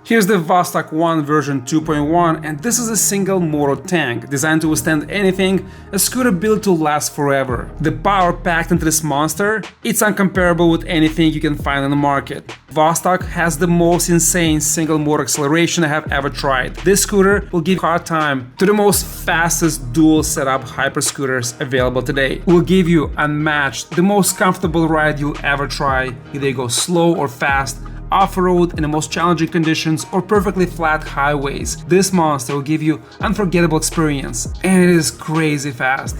Here's the Vostok 1 version 2.1, and this is a single motor tank designed to withstand anything, a scooter built to last forever. The power packed into this monster, it's uncomparable with anything you can find on the market. Vostok has the most insane single motor acceleration I have ever tried. This scooter will give hard time to the most fastest dual setup hyperscooters available today. It will give you unmatched, the most comfortable ride you'll ever try, either you go slow or fast, off-road in the most challenging conditions or perfectly flat highways. This monster will give you unforgettable experience, and it is crazy fast.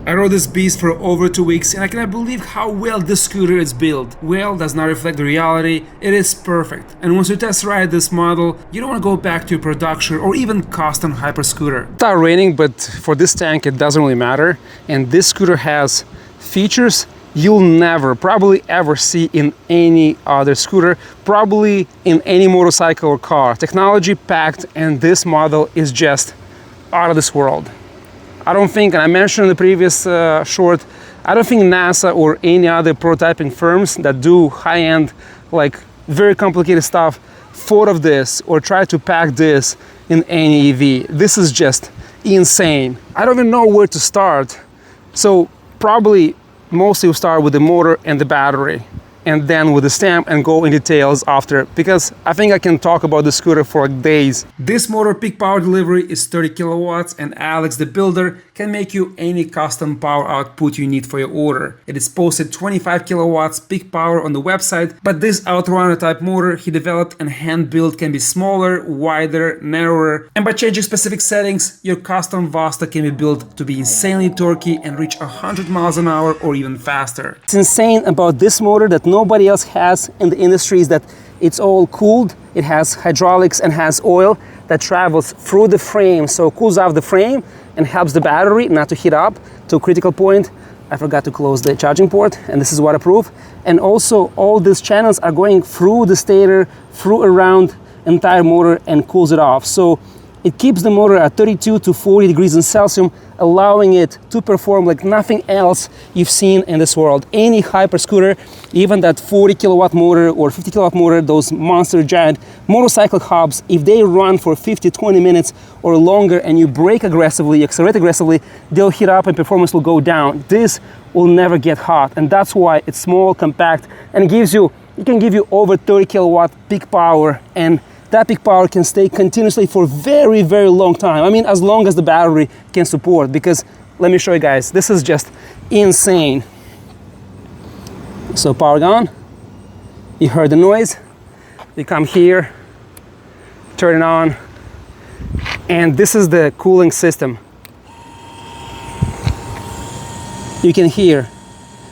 I rode this beast for over 2 weeks and I cannot believe how well this scooter is built. Well does not reflect the reality, it is perfect. And once you test ride this model, you don't want to go back to your production or even custom hyperscooter. It's not raining, but for this tank it doesn't really matter. And this scooter has features you'll never, probably ever see in any other scooter, probably in any motorcycle or car. Technology packed, and this model is just out of this world. I don't think, and I mentioned in the previous short, I don't think NASA or any other prototyping firms that do high-end, like very complicated stuff, thought of this or tried to pack this in any EV. This is just insane. I don't even know where to start. So probably mostly we'll start with the motor and the battery, and then with the stamp and go in details after, because I think I can talk about the scooter for days. This motor peak power delivery is 30 kilowatts, and Alex the builder can make you any custom power output you need for your order. It is posted 25 kilowatts peak power on the website, but this outrunner type motor he developed and hand built can be smaller, wider, narrower, and by changing specific settings, your custom Vastto can be built to be insanely torquey and reach 100 miles an hour or even faster. It's insane about this motor that nobody else has in the industry is that it's all cooled. It has hydraulics and has oil that travels through the frame, so it cools off the frame and helps the battery not to heat up to a critical point. I forgot to close the charging port, and this is waterproof. And also all these channels are going through the stator, through around entire motor, and cools it off. So it keeps the motor at 32 to 40 degrees in Celsius, allowing it to perform like nothing else you've seen in this world. Any hyperscooter, even that 40 kilowatt motor or 50 kilowatt motor, those monster giant motorcycle hubs, if they run for 50-20 minutes or longer and you brake aggressively, accelerate aggressively, they'll heat up and performance will go down. This will never get hot, and that's why it's small, compact, and it can give you over 30 kilowatt peak power, and that peak power can stay continuously for very, very long time. I mean, as long as the battery can support, because let me show you guys, this is just insane. So power gone, you heard the noise, you come here, turn it on, and this is the cooling system. You can hear.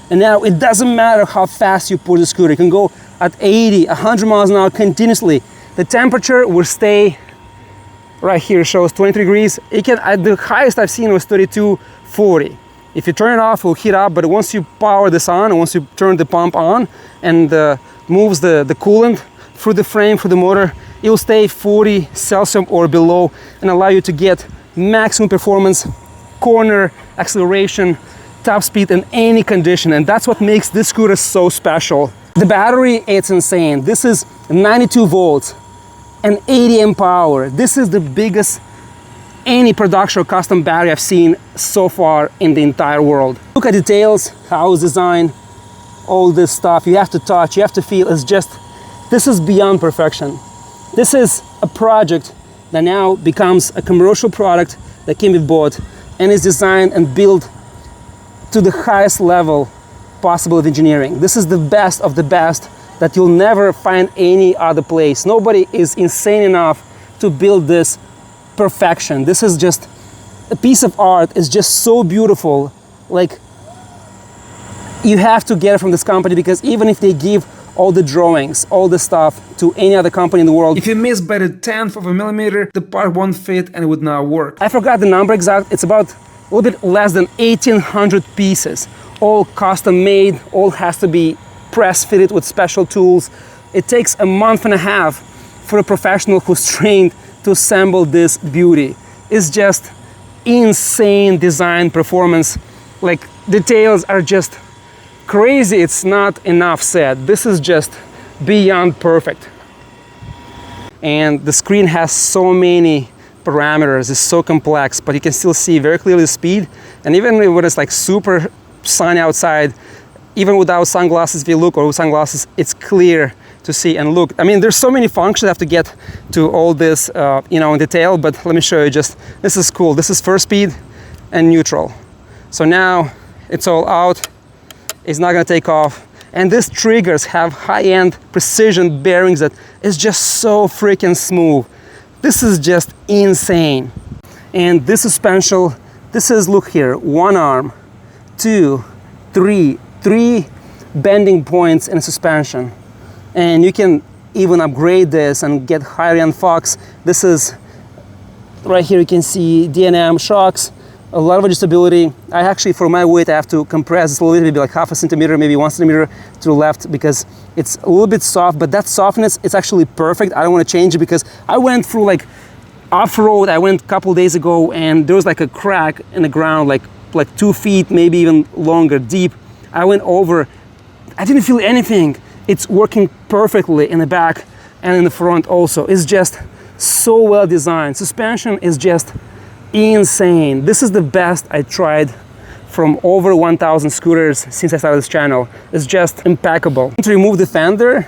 And now it doesn't matter how fast you push the scooter, you can go at 80, 100 miles an hour continuously. The temperature will stay right here, shows 23 degrees. It can, at the highest I've seen was 32, 40. If you turn it off, it will heat up, but once you power this on, and once you turn the pump on and moves the coolant through the frame, through the motor, it will stay 40 Celsius or below and allow you to get maximum performance, corner acceleration, top speed in any condition. And that's what makes this scooter so special. The battery, it's insane. This is 92 volts and 80 amp power. This is the biggest any production or custom battery I've seen so far in the entire world. Look at details, how it's designed, all this stuff. You have to touch, you have to feel. It's just, this is beyond perfection. This is a project that now becomes a commercial product that can be bought and is designed and built to the highest level possible of engineering. This is the best of the best that you'll never find any other place. Nobody is insane enough to build this perfection. This is just a piece of art. It's just so beautiful. Like, you have to get it from this company, because even if they give all the drawings, all the stuff to any other company in the world, if you miss by the 10th of a millimeter, the part won't fit and it would not work. I forgot the number exact. It's about a little bit less than 1,800 pieces, all custom made, all has to be press fitted with special tools. It takes a month and a half for a professional who's trained to assemble this beauty. It's just insane design performance. Like, details are just crazy. It's not enough said. This is just beyond perfect. And the screen has so many parameters, it's so complex, but you can still see very clearly the speed. And even when it's like super sunny outside, even without sunglasses, if you look, or with sunglasses, it's clear to see. And look, I mean, there's so many functions. I have to get to all this, you know, in detail, but let me show you just, this is cool. This is first speed and neutral. So now it's all out. It's not gonna take off. And these triggers have high-end precision bearings that is just so freaking smooth. This is just insane. And this suspension, this is, look here, one arm, two, three bending points in suspension. And you can even upgrade this and get higher-end shocks. This is, right here you can see D&M shocks, a lot of adjustability. I actually, for my weight, I have to compress this a little bit, maybe like half a centimeter, maybe 1 centimeter to the left, because it's a little bit soft, but that softness is actually perfect. I don't want to change it because I went through like off-road. I went a couple days ago and there was like a crack in the ground, like 2 feet, maybe even longer, deep. I went over, I didn't feel anything. It's working perfectly in the back and in the front also. It's just so well designed. Suspension is just insane. This is the best I tried from over 1,000 scooters since I started this channel. It's just impeccable. To remove the fender,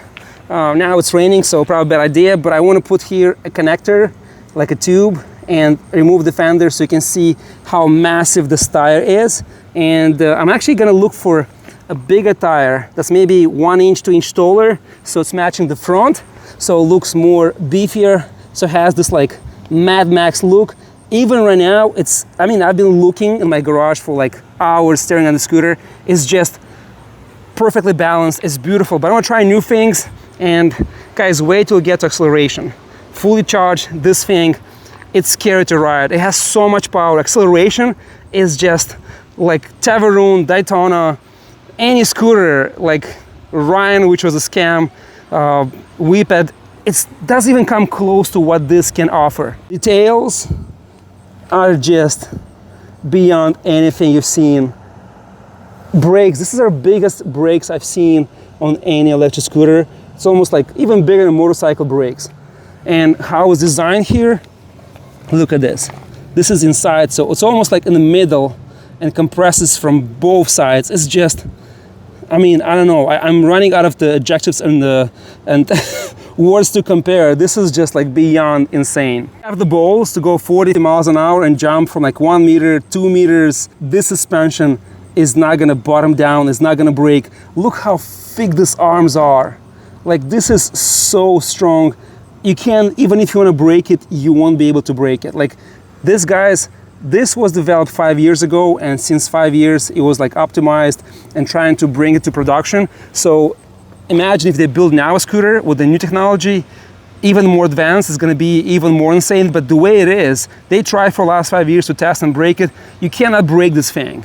now it's raining, so probably a bad idea, but I want to put here a connector, like a tube, and remove the fender so you can see how massive this tire is. And I'm actually gonna look for a bigger tire that's maybe 1 inch, 2 inch taller, so it's matching the front, so it looks more beefier, so it has this like Mad Max look. Even right now, it's, I mean, I've been looking in my garage for like hours staring at the scooter. It's just perfectly balanced, it's beautiful, but I want to try new things. And guys, wait till we get to acceleration. Fully charged, this thing, it's scary to ride. It has so much power. Acceleration is just like Teverun, Daytona, any scooter, like Ryan, which was a scam, Whipped, it doesn't even come close to what this can offer. Details are just beyond anything you've seen. Brakes, this is our biggest brakes I've seen on any electric scooter. It's almost like even bigger than motorcycle brakes. And how it's designed here, look at this. This is inside, so it's almost like in the middle and compresses from both sides. It's just, I mean, I don't know. I'm running out of the adjectives and words to compare. This is just like beyond insane. I have the balls to go 40 miles an hour and jump from like 1 meter, 2 meters. This suspension is not gonna bottom down, it's not gonna break. Look how thick these arms are. Like, this is so strong. You can't, even if you wanna break it, you won't be able to break it. Like, this, guys, this was developed 5 years ago, and since 5 years, it was like optimized and trying to bring it to production. So imagine if they build now a scooter with the new technology, even more advanced, it's gonna be even more insane. But the way it is, they tried for the last 5 years to test and break it. You cannot break this thing.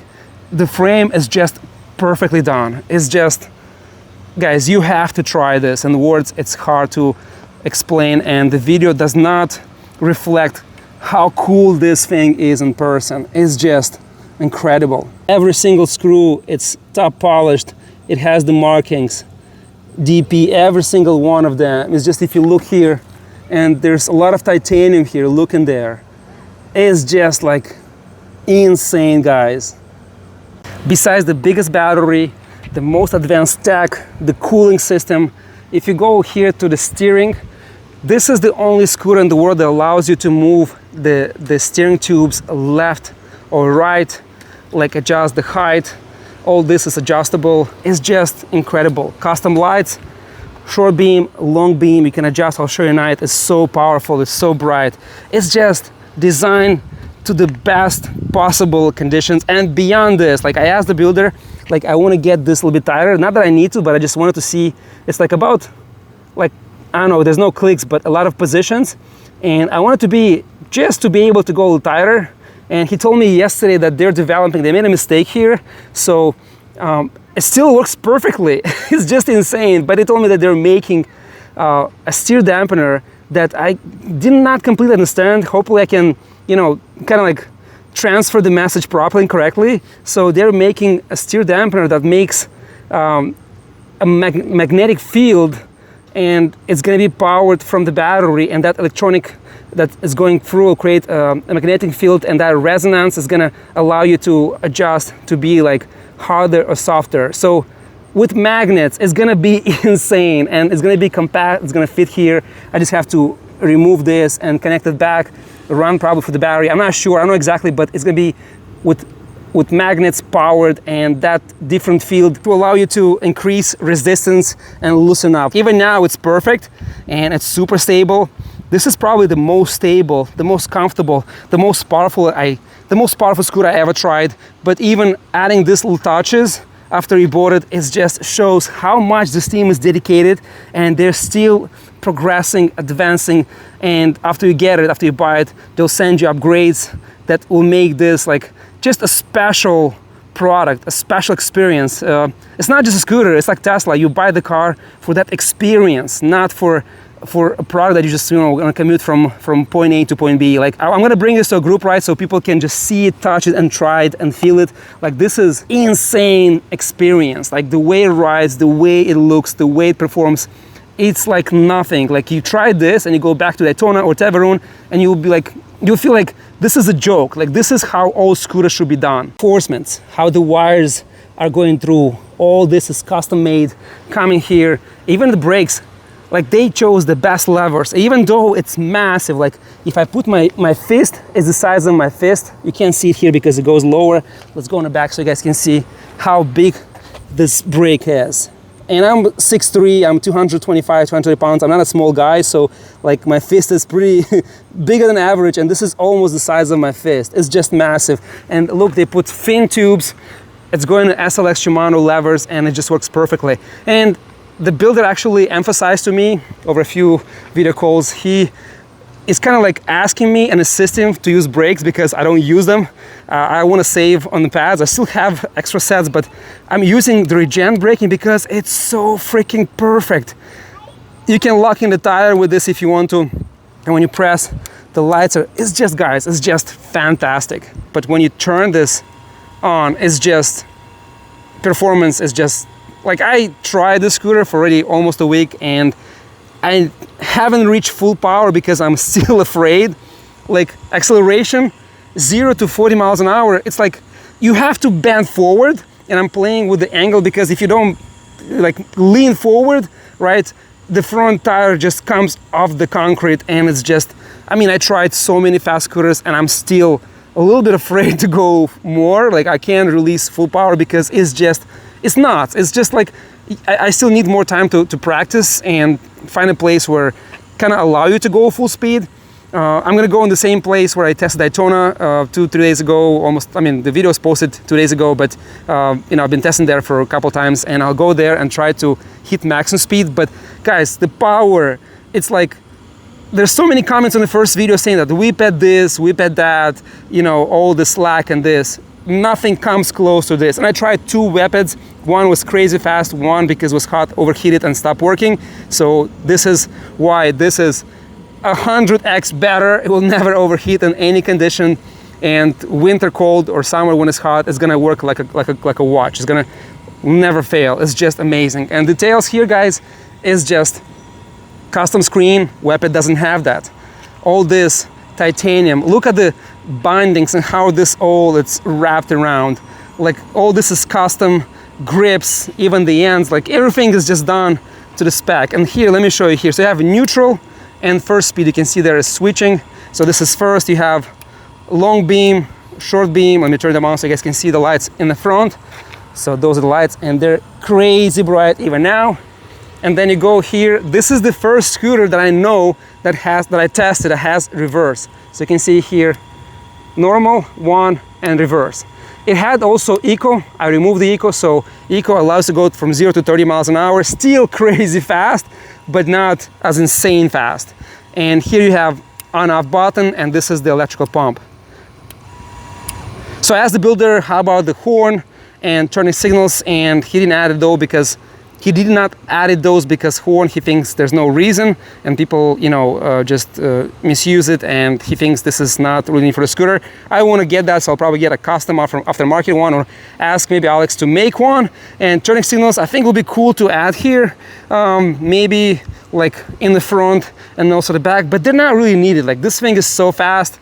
The frame is just perfectly done. It's just, guys, you have to try this. In words, it's hard to explain, and the video does not reflect how cool this thing is in person. It's just incredible. Every single screw, it's top polished. It has the markings, DP, every single one of them. It's just, if you look here, and there's a lot of titanium here, look in there. It's just like insane, guys. Besides the biggest battery, the most advanced tech, the cooling system, if you go here to the steering, this is the only scooter in the world that allows you to move the steering tubes left or right, like adjust the height. All this is adjustable. It's just incredible. Custom lights, short beam, long beam, you can adjust. I'll show you tonight. It's so powerful, it's so bright. It's just designed to the best possible conditions. And beyond this, like, I asked the builder, like, I want to get this a little bit tighter. Not that I need to, but I just wanted to see. It's like about, like, I don't know, there's no clicks, but a lot of positions. And I wanted to be, just to be able to go a little tighter. And he told me yesterday that they're developing, they made a mistake here. So it still works perfectly. It's just insane. But they told me that they're making a steer dampener that I did not completely understand. Hopefully I can, you know, kind of like transfer the message properly and correctly. So they're making a steer dampener that makes a magnetic field, and it's going to be powered from the battery, and that electronic that is going through will create a magnetic field, and that resonance is going to allow you to adjust to be like harder or softer. So with magnets, it's going to be insane, and it's going to be compact. It's going to fit here. I just have to remove this and connect it back, run probably for the battery. I'm not sure, I don't know exactly, but it's going to be with magnets powered, and that different field to allow you to increase resistance and loosen up. Even now it's perfect and it's super stable. This is probably the most stable, the most comfortable, the most powerful scooter I ever tried. But even adding these little touches after you bought it, it just shows how much this team is dedicated, and they're still progressing, advancing. And after you get it, after you buy it, they'll send you upgrades that will make this like just a special product, a special experience. It's not just a scooter, it's like Tesla. You buy the car for that experience, not for a product that you just, you know, gonna commute from point A to point B. Like, I'm gonna bring this to a group ride so people can just see it, touch it, and try it and feel it. Like, this is insane experience. Like, the way it rides, the way it looks, the way it performs, it's like nothing. Like, you try this and you go back to Daytona or Teverun and you'll be like, you'll feel like this is a joke. Like, this is how all scooters should be done. Reinforcements, how the wires are going through, all this is custom made, coming here. Even the brakes, like, they chose the best levers, even though it's massive. Like, if I put my fist is the size of my fist, you can't see it here because it goes lower. Let's go in the back so you guys can see how big this brake is. And I'm 6'3", I'm 225, 230 pounds. I'm not a small guy, so like my fist is pretty bigger than average, and this is almost the size of my fist. It's just massive. And look, they put fin tubes. It's going to SLX Shimano levers, and it just works perfectly. And the builder actually emphasized to me over a few video calls, he is kind of like asking me and assisting to use brakes because I don't use them. I want to save on the pads. I still have extra sets, but I'm using the regen braking because it's so freaking perfect. You can lock in the tire with this if you want to, and when you press, the lights are, it's just, guys, it's just fantastic. But when you turn this on, it's just, performance is just, like, I tried this scooter for already almost a week and I haven't reached full power because I'm still afraid. Like, acceleration, 0 to 40 miles an hour, it's like you have to bend forward, and I'm playing with the angle because if you don't like lean forward, right, the front tire just comes off the concrete, and it's just, I mean, I tried so many fast scooters and I'm still a little bit afraid to go more. Like, I can't release full power because it's just, it's nuts. It's just like, I still need more time to practice and find a place where kind of allow you to go full speed. I'm gonna go in the same place where I tested Daytona 2-3 days ago, almost. I mean, the video was posted 2 days ago, but you know, I've been testing there for a couple times, and I'll go there and try to hit maximum speed. But guys, the power, it's like, there's so many comments on the first video saying that whip at this, whip at that, you know, all the slack and this. Nothing comes close to this. And I tried 2 whippets. One was crazy fast, one because it was hot, overheated and stopped working. So this is why this is 100x better. It will never overheat in any condition, and winter cold or summer when it's hot, it's gonna work like a watch. It's gonna never fail. It's just amazing. And details here, guys, is just custom screen. Whippet doesn't have that. All this titanium. Look at the bindings and how this all it's wrapped around. Like, all this is custom grips, even the ends, like everything is just done to the spec. And here, let me show you here. So you have neutral and first speed. You can see there is switching. So this is first. You have long beam, short beam. Let me turn them on so you guys can see the lights in the front. So those are the lights, and they're crazy bright even now. And then you go here. This is the first scooter that I know that I tested that has reverse. So you can see here, normal, 1, and reverse. It had also eco. I removed the eco, so eco allows to go from 0 to 30 miles an hour. Still crazy fast, but not as insane fast. And here you have on-off button, and this is the electrical pump. So I asked the builder, how about the horn and turning signals, and he didn't add it though because He did not added those because he thinks there's no reason, and people, you know, just misuse it, and he thinks this is not really for the scooter. I want to get that, so I'll probably get a custom aftermarket one, or ask maybe Alex to make one. And turning signals, I think will be cool to add here, maybe like in the front and also the back, but they're not really needed. Like, this thing is so fast.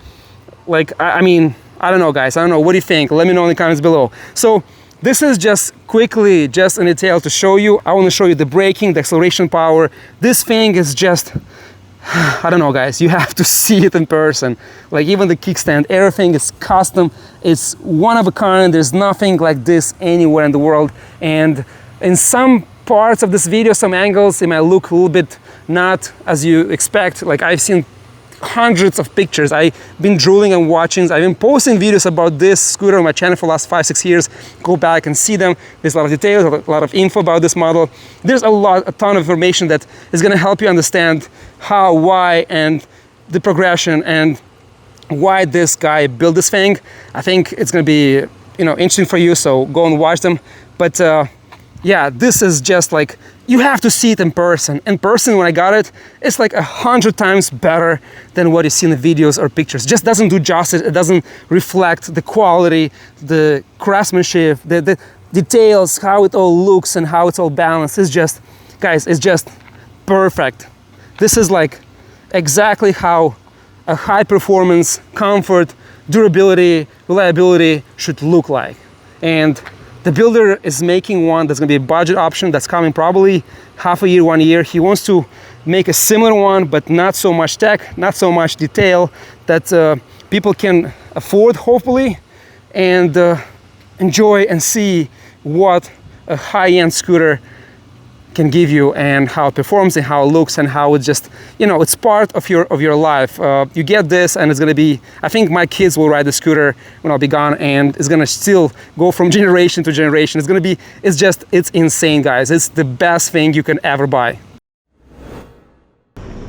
Like, I mean, I don't know, guys. I don't know. What do you think? Let me know in the comments below. So this is just quickly, just in detail to show you. I want to show you the braking, the acceleration power. This thing is just, I don't know, guys. You have to see it in person. Like, even the kickstand, everything is custom. It's one of a kind. There's nothing like this anywhere in the world. And in some parts of this video, some angles, it might look a little bit not as you expect. Like, I've seen hundreds of pictures. I've been drooling and watching. I've been posting videos about this scooter on my channel for the last 5-6 years. Go back and see them. There's a lot of details, a lot of info about this model. There's a ton of information that is going to help you understand how, why, and the progression, and why this guy built this thing. I think it's going to be, you know, interesting for you, so go and watch them. But yeah, this is just like, you have to see it in person. In person, when I got it, it's like 100 times better than what you see in the videos or pictures. It just doesn't do justice. It doesn't reflect the quality, the craftsmanship, the details, how it all looks and how it's all balanced. It's just, guys, it's just perfect. This is like exactly how a high performance, comfort, durability, reliability should look like. And the builder is making one that's going to be a budget option that's coming probably half a year, 1 year. He wants to make a similar one, but not so much tech, not so much detail, that people can afford, hopefully, and enjoy and see what a high-end scooter can give you, and how it performs, and how it looks, and how it just, you know, it's part of your life. You get this, and it's gonna be, I think my kids will ride the scooter when I'll be gone, and it's gonna still go from generation to generation. It's gonna be, it's insane, guys. It's the best thing you can ever buy.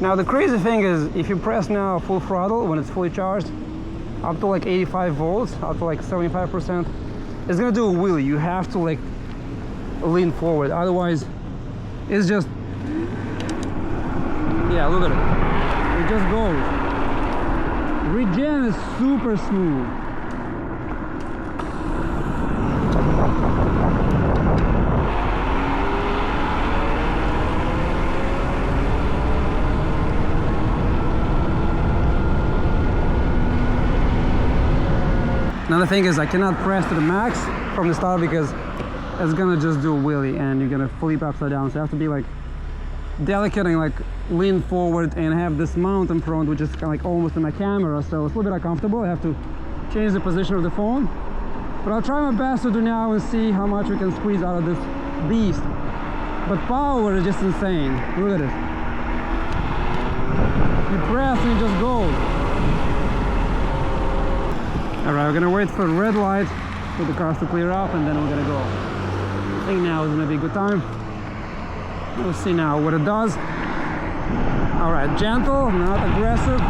Now the crazy thing is, if you press now full throttle when it's fully charged, up to like 85 volts, up to like 75%, it's gonna do a wheelie. You have to like lean forward, otherwise it's just, yeah, look at it. It just goes. Regen is super smooth. Another thing is, I cannot press to the max from the start because it's gonna just do a wheelie and you're gonna flip upside down. So you have to be like delicate and like lean forward and have this mount in front, which is kind of like almost in my camera, so it's a little bit uncomfortable. I have to change the position of the phone, but I'll try my best to do now and see how much we can squeeze out of this beast. But power is just insane. Look at it. You press and it just goes. All right, we're gonna wait for the red light for the cars to clear up, and then we're gonna go. I think now is gonna be a good time. We'll see now what it does. All right, gentle, not aggressive.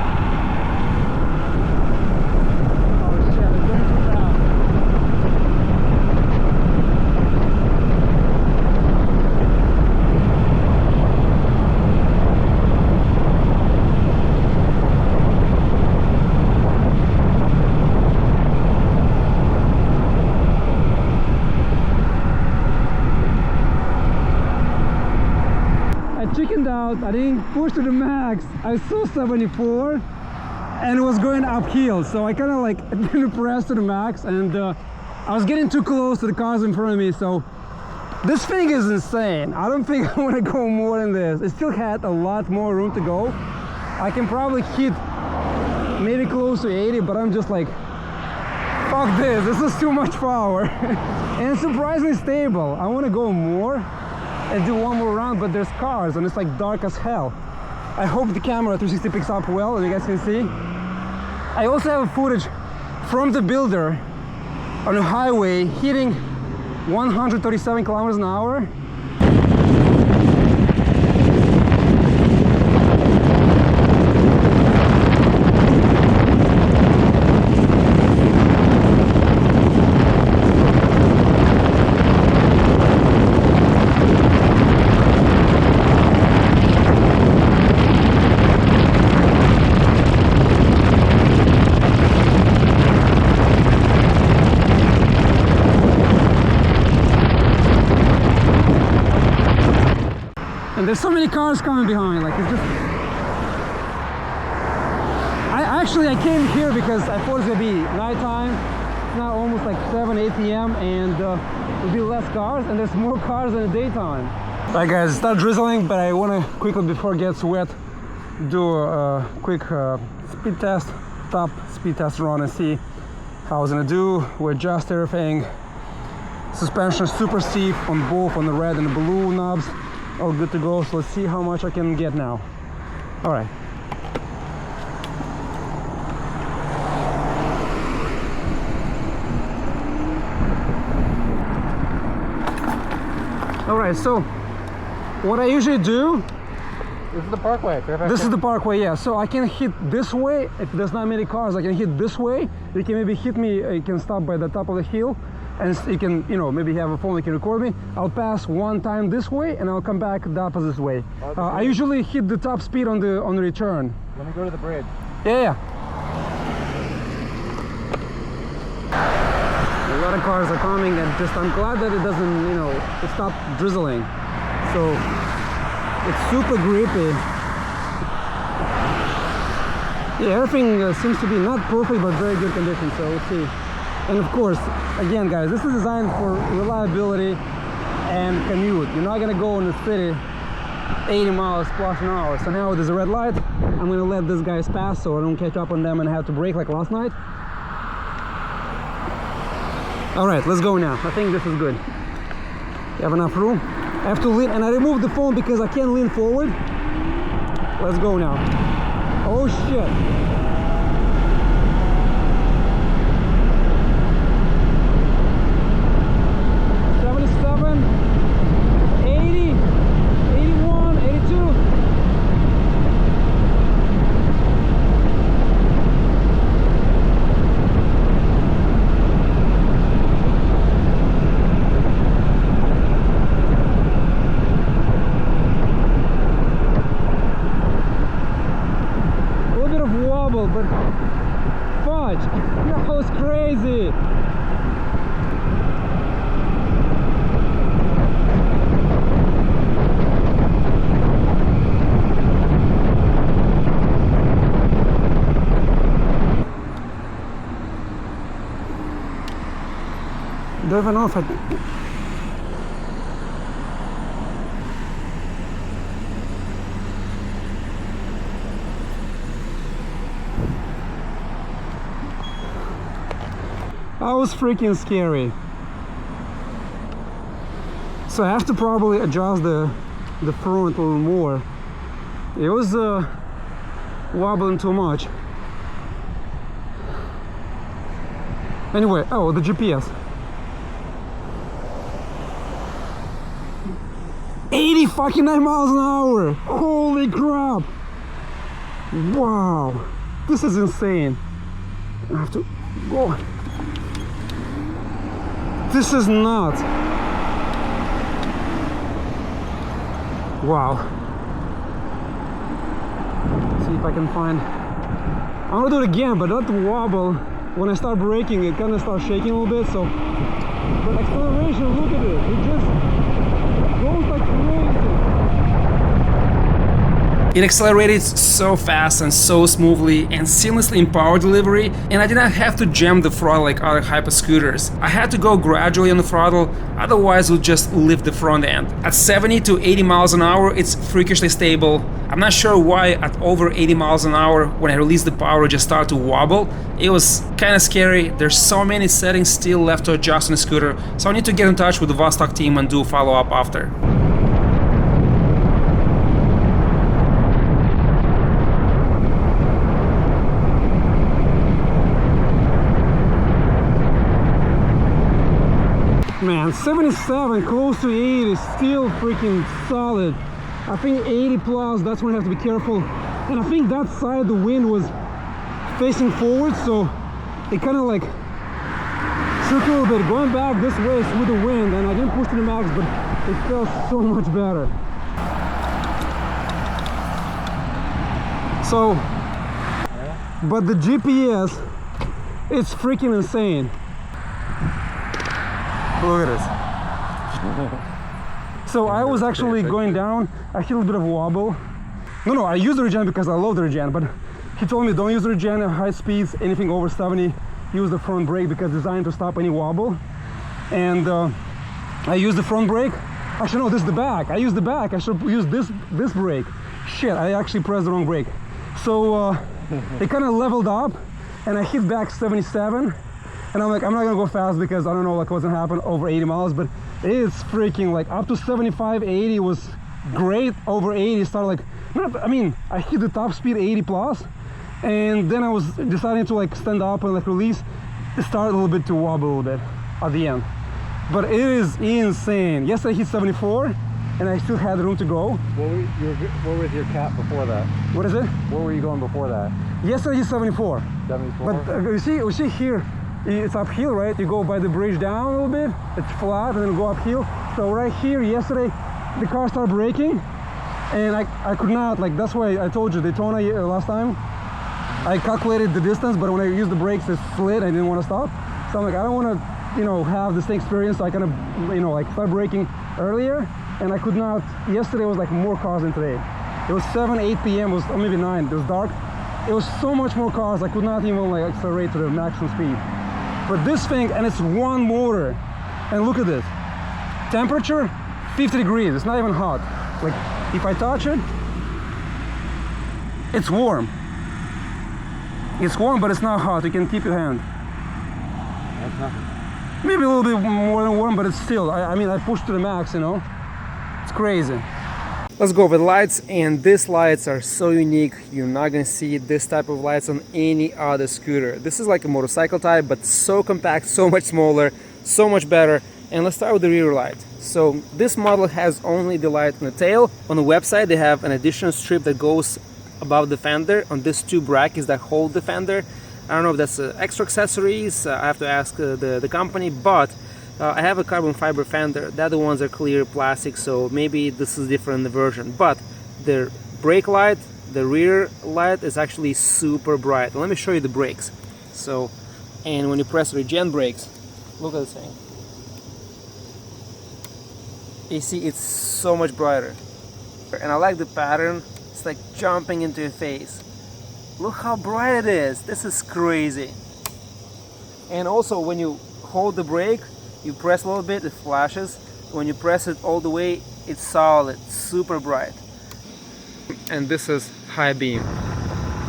Oh shit, it's going too fast. Chickened out. I didn't push to the max. I saw 74 and it was going uphill, so I kind of like didn't press to the max, and I was getting too close to the cars in front of me. So this thing is insane. I don't think I want to go more than this. It still had a lot more room to go. I can probably hit maybe close to 80, but I'm just like, fuck this is too much power. And it's surprisingly stable. I want to go more and do one more round, but there's cars and it's like dark as hell. I hope the camera 360 picks up well and you guys can see. I also have footage from the builder on a highway hitting 137 kilometers an hour. And there's so many cars coming behind, like it's just... I came here because I thought it was gonna be nighttime. It's now almost like 7, 8 p.m. and there'll be less cars, and there's more cars in the daytime. Alright guys, it started drizzling, but I wanna quickly, before it gets wet, do a quick speed test, top speed test run and see how I was gonna do. We adjust everything. Suspension super stiff on both, on the red and the blue knobs. All good to go, so let's see how much I can get now. Alright. Alright, so what I usually do... This is the parkway. This is the parkway, yeah. So I can hit this way. If there's not many cars, I can hit this way. You can maybe hit me, you can stop by the top of the hill. And you can, you know, maybe have a phone that can record me. I'll pass one time this way and I'll come back the opposite way. I usually hit the top speed on the return. Let me go to the bridge. Yeah. A lot of cars are coming, and I'm glad that it doesn't, you know, it stopped drizzling. So it's super grippy. Yeah, everything seems to be not perfect, but very good condition. So let's see. And of course, again guys, this is designed for reliability and commute. You're not gonna go in the city 80 miles plus an hour. So now there's a red light. I'm gonna let these guys pass so I don't catch up on them and have to brake like last night. All right, let's go now. I think this is good. You have enough room. I have to lean, and I removed the phone because I can't lean forward. Let's go now. Oh shit. 12 and off. That was freaking scary. So I have to probably adjust the front a little more. It was wobbling too much. Anyway, oh, the GPS. 80 fucking 9 miles an hour! Holy crap! Wow! This is insane. I have to go. This is nuts. Wow. See if I can find. I'm gonna do it again, but not the wobble. When I start braking, it kind of starts shaking a little bit. So, but acceleration, look at it. It just goes like crazy. It accelerated so fast and so smoothly and seamlessly in power delivery, and I did not have to jam the throttle like other hyperscooters. I had to go gradually on the throttle, otherwise it would just lift the front end. At 70 to 80 miles an hour, it's freakishly stable. I'm not sure why at over 80 miles an hour, when I released the power, it just started to wobble. It was kind of scary. There's so many settings still left to adjust on the scooter, so I need to get in touch with the Vostok team and do a follow-up after. Man, 77 close to 80 is still freaking solid. I think 80 plus, that's when you have to be careful. And I think that side the wind was facing forward, so it kind of like shook a little bit. Going back this way with the wind, and I didn't push to the max, but it felt so much better. So, but the GPS, it's freaking insane. Look at this. So I was actually going down, I hit a little bit of wobble. No, I use the regen because I love the regen, but he told me don't use the regen at high speeds, anything over 70, use the front brake because it's designed to stop any wobble. And I use the front brake. Actually, no, this is the back. I use the back. I should use this brake. Shit, I actually pressed the wrong brake. So it kind of leveled up and I hit back 77. And I'm like, I'm not gonna go fast because I don't know like what's gonna happen over 80 miles, but it's freaking like up to 75, 80 was great. Over 80 started like, I hit the top speed 80 plus, and then I was deciding to like stand up and like release. It started a little bit to wobble a little bit at the end, but it is insane. Yesterday I hit 74 and I still had room to go. What was your cap before that? What is it? Where were you going before that? Yesterday I hit 74. 74? But you see here, it's uphill, right? You go by the bridge down a little bit, it's flat, and then you go uphill. So right here, yesterday, the car started braking, and I could not, like, that's why I told you, Daytona last time, I calculated the distance, but when I used the brakes, it slid, I didn't want to stop. So I'm like, I don't want to, have the same experience, so I kind of, like, start braking earlier, and I could not. Yesterday was like more cars than today. It was 7, 8 p.m., or maybe 9, it was dark. It was so much more cars, I could not even like accelerate to the maximum speed. But this thing, and it's one motor, and look at this, temperature 50 degrees, it's not even hot. Like if I touch it, it's warm. It's warm, but it's not hot. You can keep your hand. That's nothing. Maybe a little bit more than warm, but it's still, I pushed to the max, it's crazy. Let's go over the lights, and these lights are so unique. You're not gonna see this type of lights on any other scooter. This is like a motorcycle type, but so compact, so much smaller, so much better. And let's start with the rear light. So this model has only the light on the tail. On the website they have an additional strip that goes above the fender on these two brackets that hold the fender. I don't know if that's extra accessories, I have to ask the company, but I have a carbon fiber fender. The other ones are clear plastic, so maybe this is different in the version. But the brake light, the rear light, is actually super bright. Let me show you the brakes. So, and when you press regen brakes, look at this thing. You see, it's so much brighter. And I like the pattern. It's like jumping into your face. Look how bright it is. This is crazy. And also when you hold the brake, you press a little bit, it flashes. When you press it all the way, it's solid, super bright. And this is high beam.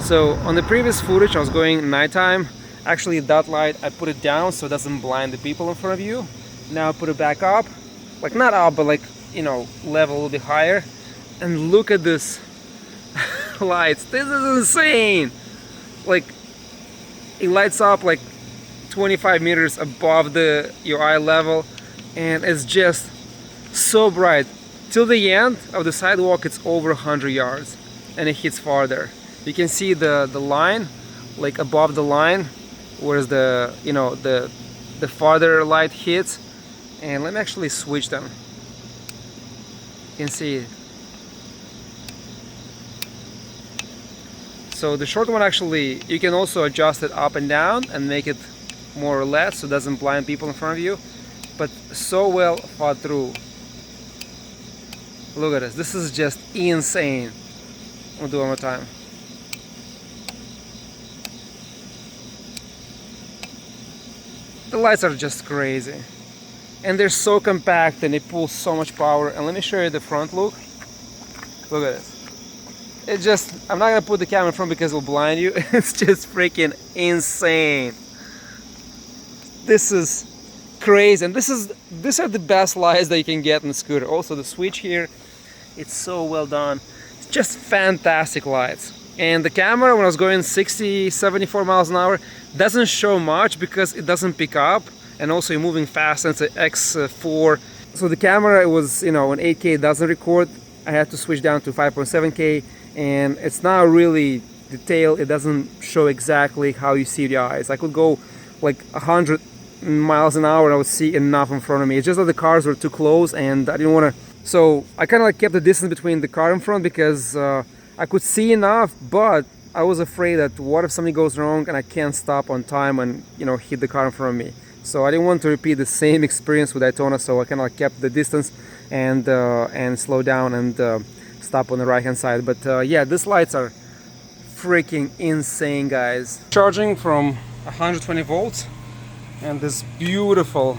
So on the previous footage I was going nighttime. Actually that light, I put it down so it doesn't blind the people in front of you. Now I put it back up, like not up, but like, level a little bit higher. And look at this lights. This is insane. Like it lights up like 25 meters above your eye level, and it's just so bright. Till the end of the sidewalk it's over 100 yards, and it hits farther. You can see the line, like above the line, where's the the farther light hits. And let me actually switch them. You can see. So the short one, actually you can also adjust it up and down and make it more or less so it doesn't blind people in front of you, but so well thought through. Look at this. This is just insane. I'll do it one more time. The lights are just crazy, and they're so compact and they pull so much power. And let me show you the front look. Look at this. It just, I'm not gonna put the camera in front because it'll blind you. It's just freaking insane. This is crazy, and these are the best lights that you can get on the scooter. Also the switch here, it's so well done. It's just fantastic lights. And the camera, when I was going 60, 74 miles an hour, doesn't show much because it doesn't pick up, and also you're moving fast, and it's an X4. So the camera, it was, in 8K it doesn't record. I had to switch down to 5.7K, and it's not really detailed. It doesn't show exactly how you see the eyes. I could go like 100 miles an hour and I would see enough in front of me. It's just that the cars were too close and I didn't want to, so I kind of like kept the distance between the car in front because I could see enough, but I was afraid that what if something goes wrong and I can't stop on time and hit the car in front of me. So I didn't want to repeat the same experience with Daytona, so I kind of like kept the distance. and slow down and stop on the right hand side. But yeah, these lights are freaking insane, guys. Charging from 120 volts and this beautiful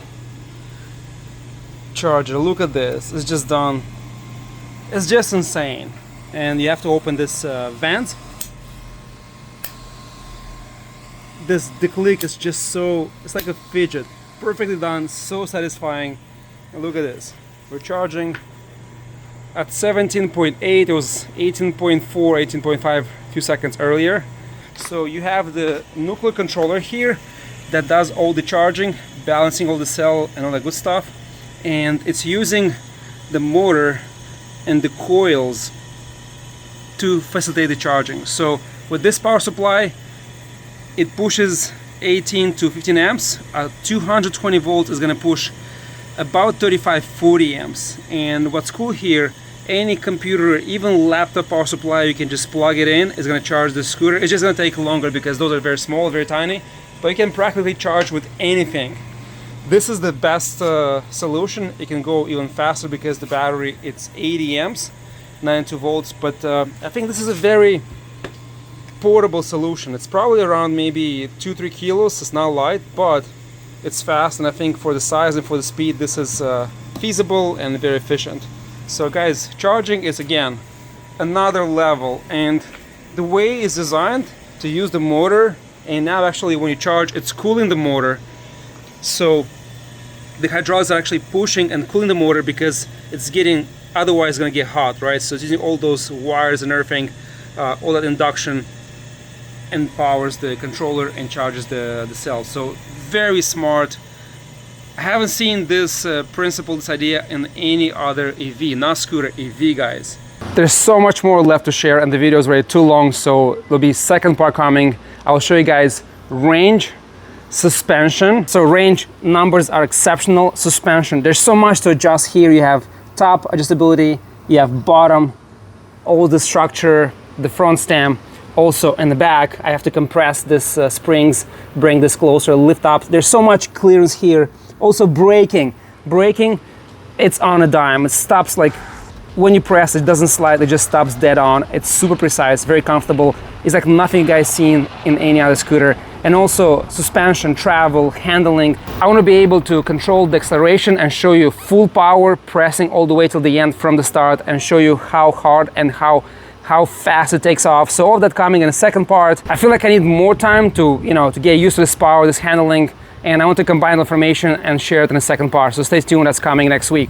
charger. Look at this, it's just done. It's just insane. And you have to open this vent. The click is just so, it's like a fidget. Perfectly done, so satisfying. And look at this, we're charging at 17.8, it was 18.4, 18.5 a few seconds earlier. So you have the Nucular controller here that does all the charging, balancing all the cell and all that good stuff. And it's using the motor and the coils to facilitate the charging. So with this power supply, it pushes 18 to 15 amps. 220 volts is going to push about 35-40 amps. And what's cool here, any computer, even laptop power supply, you can just plug it in. It's going to charge the scooter. It's just going to take longer because those are very small, very tiny, but you can practically charge with anything. This is the best solution. It can go even faster because the battery, it's 80 amps, 92 volts, but I think this is a very portable solution. It's probably around maybe 2-3 kilos. It's not light, but it's fast, and I think for the size and for the speed, this is feasible and very efficient. So guys, charging is again another level, and the way it's designed to use the motor, and now actually when you charge, it's cooling the motor. So the hydraulics are actually pushing and cooling the motor because it's getting, otherwise it's going to get hot, right? So it's using all those wires and everything, all that induction, and powers the controller and charges the cell. So very smart. I haven't seen this principle, this idea in any other EV, not scooter, EV, guys. There's so much more left to share, and the video is already too long, so there'll be second part coming. I will show you guys range, suspension. So range numbers are exceptional. Suspension, there's so much to adjust here. You have top adjustability, you have bottom, all the structure, the front stem. Also in the back, I have to compress this springs, bring this closer, lift up. There's so much clearance here. Also braking, it's on a dime. It stops like, when you press it doesn't slide, it just stops dead on. It's super precise, very comfortable. It's like nothing you guys seen in any other scooter. And also suspension, travel, handling. I want to be able to control the acceleration and show you full power, pressing all the way till the end from the start, and show you how hard and how fast it takes off. So all of that coming in the second part. I feel like I need more time to, to get used to this power, this handling, and I want to combine the information and share it in the second part. So stay tuned, that's coming next week.